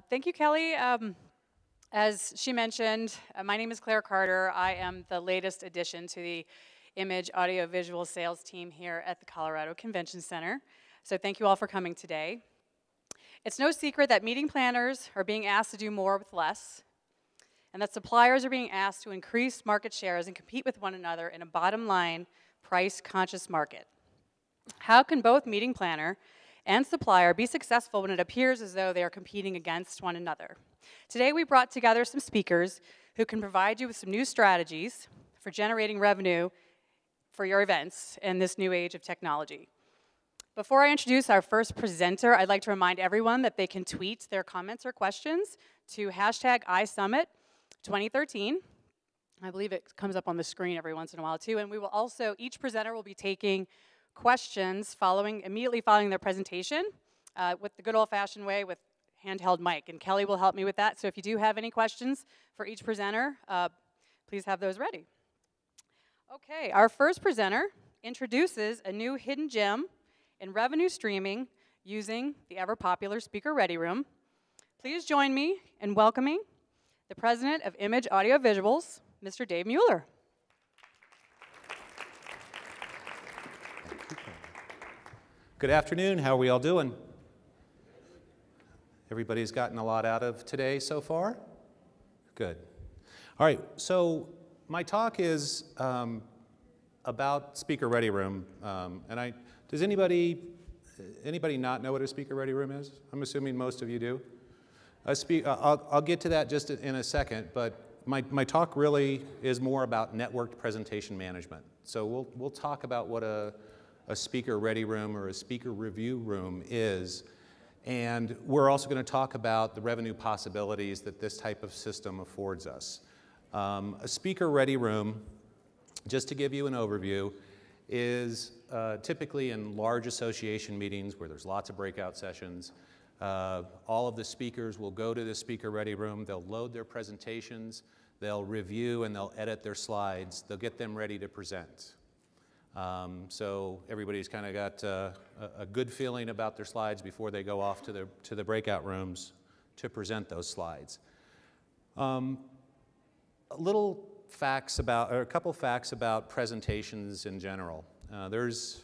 Thank you, Kelly. As she mentioned, my name is Claire Carter. I am the latest addition to the Image Audiovisual sales team here at the Colorado Convention Center. So thank you all for coming today. It's no secret that meeting planners are being asked to do more with less, and that suppliers are being asked to increase market shares and compete with one another in a bottom line, price-conscious market. How can both meeting planner and supplier be successful when it appears as though they are competing against one another? Today we brought together some speakers who can provide you with some new strategies for generating revenue for your events in this new age of technology. Before I introduce our first presenter, I'd like to remind everyone that they can tweet their comments or questions to hashtag iSummit2013. I believe it comes up on the screen every once in a while too, and we will also, each presenter will be taking questions immediately following their presentation with the good old-fashioned way with handheld mic, and Kelly will help me with that. So if you do have any questions for each presenter, please have those ready. Okay, our first presenter introduces a new hidden gem in revenue streaming using the ever-popular Speaker Ready Room. Please join me in welcoming the president of Image Audiovisuals, Mr. Dave Mueller. Good afternoon. How are we all doing? Everybody's gotten a lot out of today so far? Good. All right, so my talk is about Speaker Ready Room. Does anybody not know what a Speaker Ready Room is? I'm assuming most of you do. I'll get to that just in a second, but my talk really is more about networked presentation management. So we'll talk about what a speaker ready room or a speaker review room is. And we're also going to talk about the revenue possibilities that this type of system affords us. A speaker ready room, just to give you an overview, is typically in large association meetings where there's lots of breakout sessions. All of the speakers will go to the speaker ready room. They'll load their presentations. They'll review and they'll edit their slides. They'll get them ready to present. So everybody's kind of got a good feeling about their slides before they go off to the breakout rooms to present those slides. A couple facts about presentations in general. There's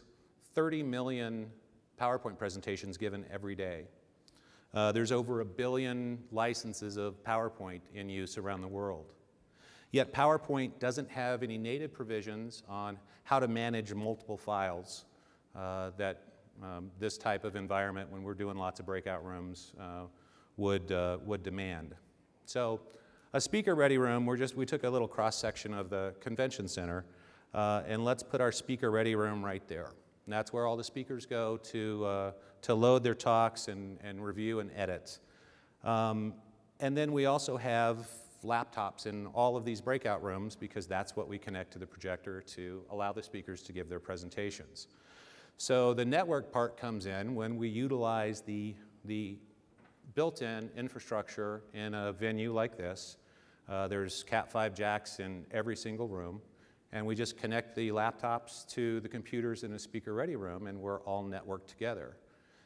30 million PowerPoint presentations given every day. There's over 1 billion licenses of PowerPoint in use around the world. Yet PowerPoint doesn't have any native provisions on how to manage multiple files that this type of environment, when we're doing lots of breakout rooms, would demand. So a speaker ready room, we took a little cross section of the convention center, and let's put our speaker ready room right there. And that's where all the speakers go to load their talks and review and edit. And then we also have laptops in all of these breakout rooms because that's what we connect to the projector to allow the speakers to give their presentations. So the network part comes in when we utilize the built-in infrastructure in a venue like this. There's Cat5 jacks in every single room, and we just connect the laptops to the computers in a speaker ready room, and we're all networked together.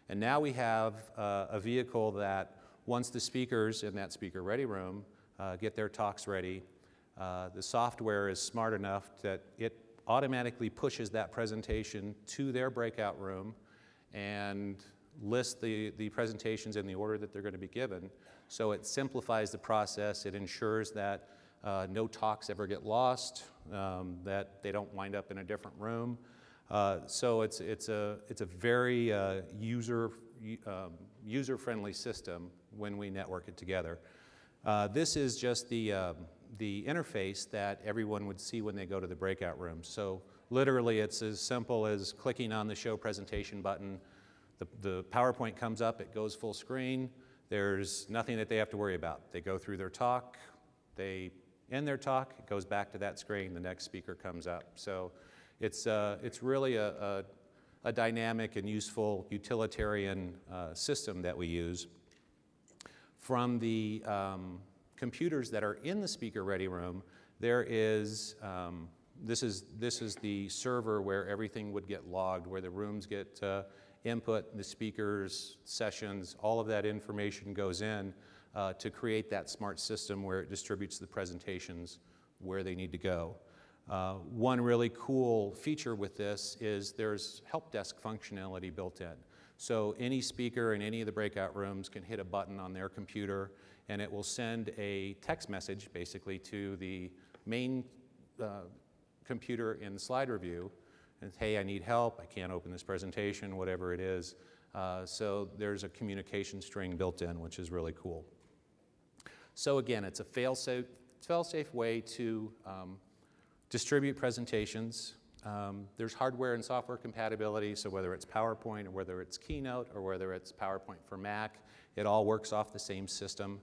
And now we have a vehicle that once the speakers in that speaker ready room get their talks ready, the software is smart enough that it automatically pushes that presentation to their breakout room and lists the presentations in the order that they're going to be given. So it simplifies the process. It ensures that no talks ever get lost, that they don't wind up in a different room. So it's a very user-friendly system when we network it together. This is just the interface that everyone would see when they go to the breakout room. So literally it's as simple as clicking on the show presentation button. The PowerPoint comes up, it goes full screen. There's nothing that they have to worry about. They go through their talk, they end their talk, it goes back to that screen, the next speaker comes up. So it's really a dynamic and useful utilitarian system that we use. From the computers that are in the speaker ready room, there is, this is the server where everything would get logged, where the rooms get input, the speakers, sessions, all of that information goes in to create that smart system where it distributes the presentations where they need to go. One really cool feature with this is there's help desk functionality built in. So any speaker in any of the breakout rooms can hit a button on their computer and it will send a text message basically to the main computer in the slide review and, hey, I need help, I can't open this presentation, whatever it is. So there's a communication string built in, which is really cool. So again, it's a fail-safe way to distribute presentations. There's hardware and software compatibility, so whether it's PowerPoint or whether it's Keynote or whether it's PowerPoint for Mac, it all works off the same system.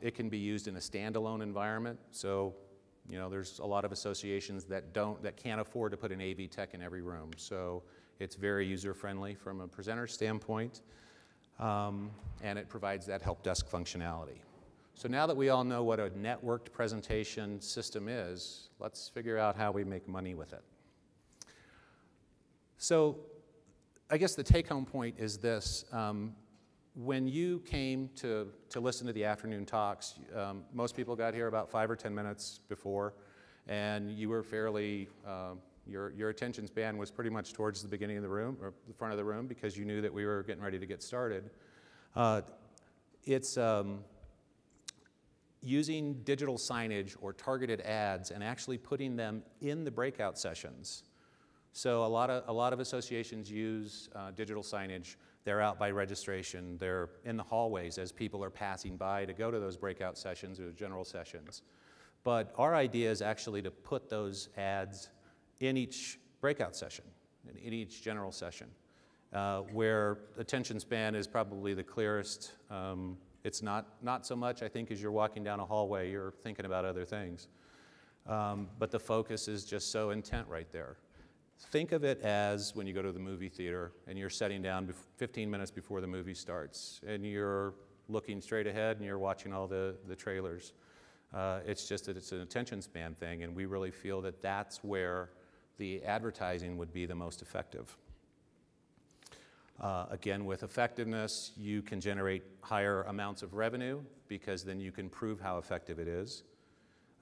It can be used in a standalone environment, so you know, there's a lot of associations that can't afford to put an AV tech in every room. So it's very user-friendly from a presenter standpoint, and it provides that help desk functionality. So now that we all know what a networked presentation system is, let's figure out how we make money with it. So I guess the take-home point is this. When you came to listen to the afternoon talks, most people got here about 5 or 10 minutes before, and you were fairly, your attention span was pretty much towards the beginning of the room, or the front of the room, because you knew that we were getting ready to get started. It's using digital signage or targeted ads and actually putting them in the breakout sessions. So a lot of associations use digital signage. They're out by registration. They're in the hallways as people are passing by to go to those breakout sessions or general sessions. But our idea is actually to put those ads in each breakout session, in each general session, where attention span is probably the clearest. It's not so much, I think, as you're walking down a hallway, you're thinking about other things. But the focus is just so intent right there. Think of it as when you go to the movie theater and you're sitting down 15 minutes before the movie starts and you're looking straight ahead and you're watching all the trailers. It's just that it's an attention span thing, and we really feel that that's where the advertising would be the most effective. Again, with effectiveness, you can generate higher amounts of revenue because then you can prove how effective it is.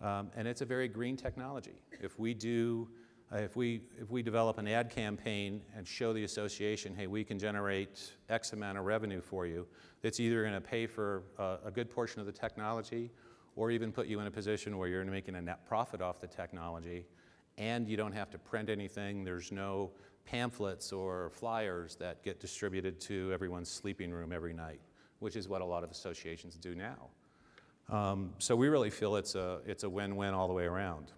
And it's a very green technology. If we develop an ad campaign and show the association, hey, we can generate X amount of revenue for you, it's either going to pay for a good portion of the technology or even put you in a position where you're making a net profit off the technology, and you don't have to print anything. There's no pamphlets or flyers that get distributed to everyone's sleeping room every night, which is what a lot of associations do now. So we really feel it's a win-win all the way around.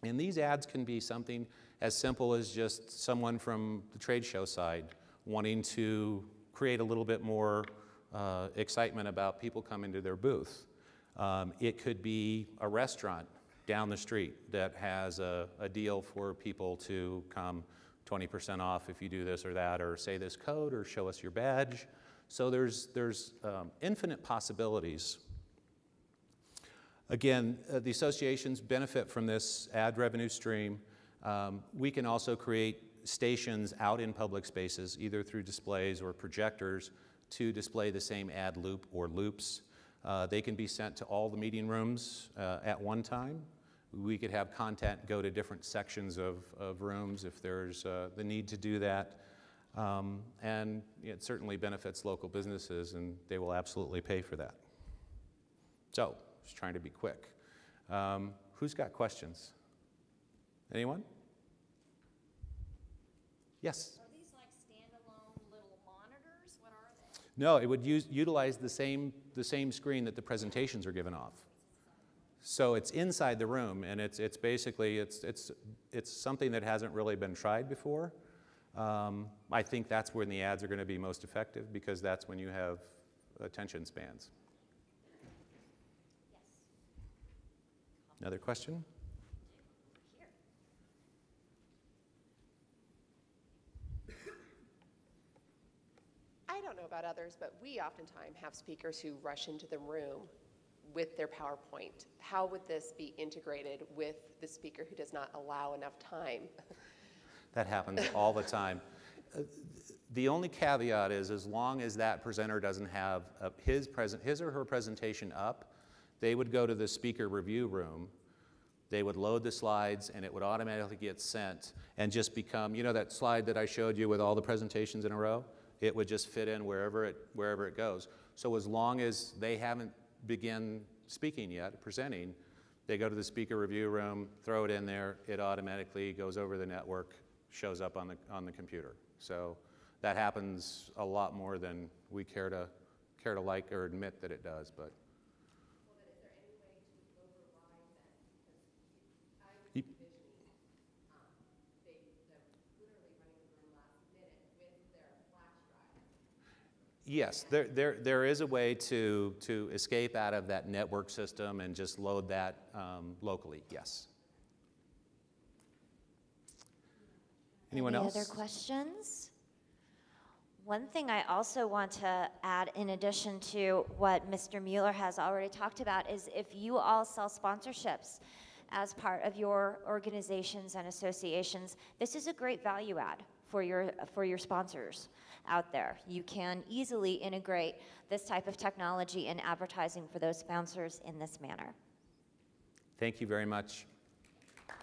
And these ads can be something as simple as just someone from the trade show side wanting to create a little bit more excitement about people coming to their booth. It could be a restaurant down the street that has a deal for people to come 20% off if you do this or that, or say this code, or show us your badge. So there's infinite possibilities. Again, the associations benefit from this ad revenue stream. We can also create stations out in public spaces, either through displays or projectors, to display the same ad loop or loops. They can be sent to all the meeting rooms at one time. We could have content go to different sections of rooms if there's the need to do that. And it certainly benefits local businesses, and they will absolutely pay for that. So, just trying to be quick. Who's got questions? Anyone? Yes? Are these like standalone little monitors? What are they? No, it would utilize the same screen that the presentations are given off. So it's inside the room, and it's basically something that hasn't really been tried before. I think that's when the ads are going to be most effective, because that's when you have attention spans. Yes. Another question? Here. I don't know about others, but we oftentimes have speakers who rush into the room with their PowerPoint. How would this be integrated with the speaker who does not allow enough time? That happens all the time. The only caveat is as long as that presenter doesn't have his or her presentation up, they would go to the speaker review room, they would load the slides, and it would automatically get sent and just become, you know that slide that I showed you with all the presentations in a row? It would just fit in wherever it goes. So as long as they haven't begun speaking yet, presenting, they go to the speaker review room, throw it in there, it automatically goes over the network, shows up on the computer. So that happens a lot more than we care to like or admit that it does. But Well, then is there any way to override that? Because I was envisioning them literally running the room last minute with their flash drive. yes, there is a way to escape out of that network system and just load that locally, yes. Anyone else? Any other questions? One thing I also want to add in addition to what Mr. Mueller has already talked about is if you all sell sponsorships as part of your organizations and associations, this is a great value add for your sponsors out there. You can easily integrate this type of technology in advertising for those sponsors in this manner. Thank you very much.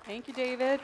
Thank you, David.